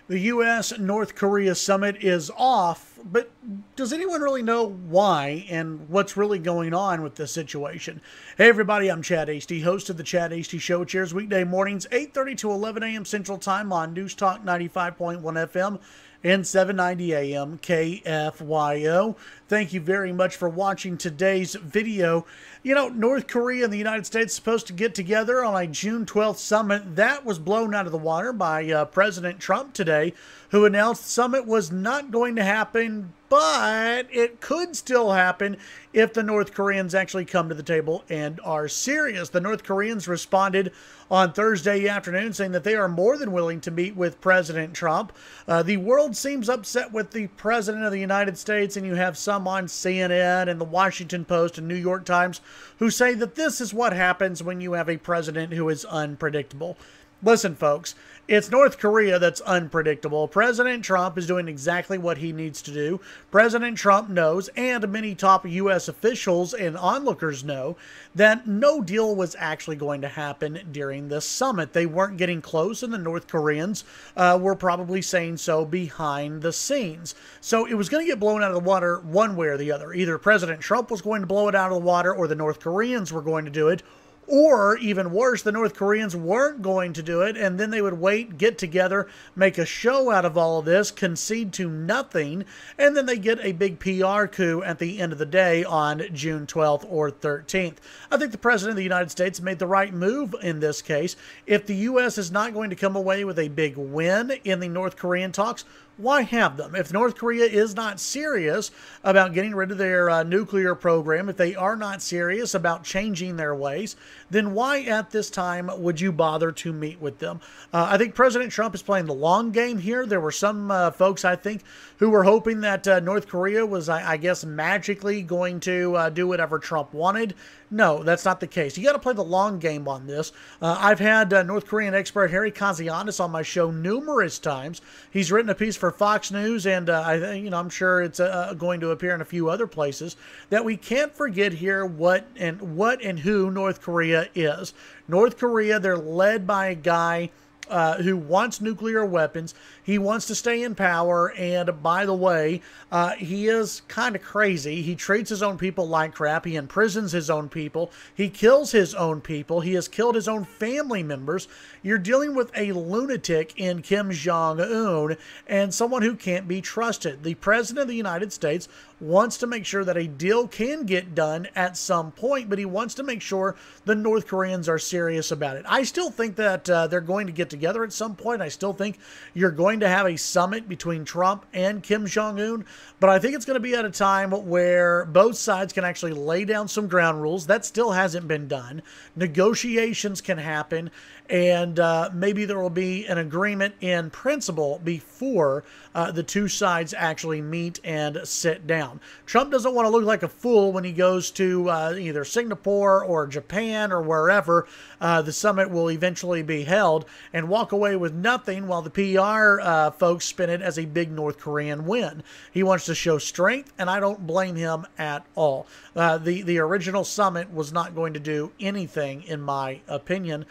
The U.S.-North Korea summit is off, but does anyone really know why and what's really going on with this situation? Hey everybody, I'm Chad Hasty, host of the Chad Hasty Show, which airs weekday mornings 8:30 to 11 a.m. Central Time on News Talk 95.1 FM and 790 AM KFYO. Thank you very much for watching today's video. You know, North Korea and the United States are supposed to get together on a June 12th summit. That was blown out of the water by President Trump today, who announced the summit was not going to happen, but it could still happen if the North Koreans actually come to the table and are serious. The North Koreans responded on Thursday afternoon saying that they are more than willing to meet with President Trump. The world seems upset with the President of the United States, and you have some on CNN and the Washington Post and New York Times who say that this is what happens when you have a president who is unpredictable. Listen, folks, it's North Korea that's unpredictable. President Trump is doing exactly what he needs to do. President Trump knows, and many top U.S. officials and onlookers know, that no deal was actually going to happen during this summit. They weren't getting close, and the North Koreans were probably saying so behind the scenes. So it was going to get blown out of the water one way or the other. Either President Trump was going to blow it out of the water, or the North Koreans were going to do it. Or, even worse, the North Koreans weren't going to do it, and then they would wait, get together, make a show out of all of this, concede to nothing, and then they get a big PR coup at the end of the day on June 12th or 13th. I think the President of the United States made the right move in this case. If the U.S. is not going to come away with a big win in the North Korean talks, why have them? If North Korea is not serious about getting rid of their nuclear program, if they are not serious about changing their ways, then why at this time would you bother to meet with them? I think President Trump is playing the long game here. There were some folks, I think, who were hoping that North Korea was, I guess, magically going to do whatever Trump wanted. No, that's not the case. You got to play the long game on this. I've had North Korean expert Harry Kazianis on my show numerous times. He's written a piece for Fox News, and I'm sure it's going to appear in a few other places, that we can't forget here what and who North Korea is. North Korea, they're led by a guy who wants nuclear weapons. He wants to stay in power, and by the way, he is kind of crazy. He treats his own people like crap. He imprisons his own people. He kills his own people. He has killed his own family members. You're dealing with a lunatic in Kim Jong-un and someone who can't be trusted. The President of the United States wants to make sure that a deal can get done at some point, but he wants to make sure the North Koreans are serious about it. I still think that they're going to get together at some point. I still think you're going to have a summit between Trump and Kim Jong-un, but I think it's going to be at a time where both sides can actually lay down some ground rules. That still hasn't been done. Negotiations can happen, and maybe there will be an agreement in principle before the two sides actually meet and sit down. Trump doesn't want to look like a fool when he goes to either Singapore or Japan or wherever the summit will eventually be held, and walk away with nothing while the PR folks spin it as a big North Korean win. He wants to show strength, and I don't blame him at all. The original summit was not going to do anything, in my opinion.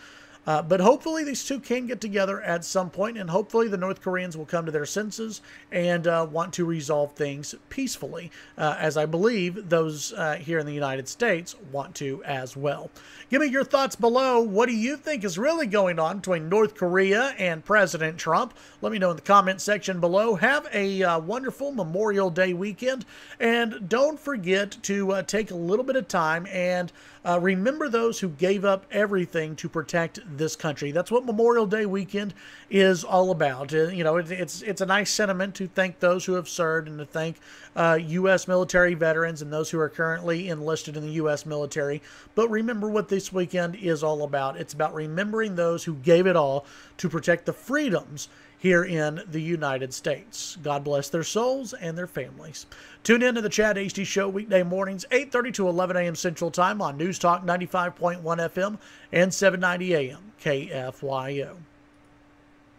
But hopefully these two can get together at some point, and hopefully the North Koreans will come to their senses and want to resolve things peacefully, as I believe those here in the United States want to as well. Give me your thoughts below. What do you think is really going on between North Korea and President Trump? Let me know in the comment section below. Have a wonderful Memorial Day weekend, and don't forget to take a little bit of time and remember those who gave up everything to protect this country. That's what Memorial Day weekend is all about. It's a nice sentiment to thank those who have served and to thank U.S. military veterans and those who are currently enlisted in the U.S. military. But remember what this weekend is all about. It's about remembering those who gave it all to protect the freedoms here in the United States. God bless their souls and their families. Tune in to the Chad Hasty Show weekday mornings, 8:30 to 11 a.m. Central Time on News Talk 95.1 FM and 790 AM KFYO.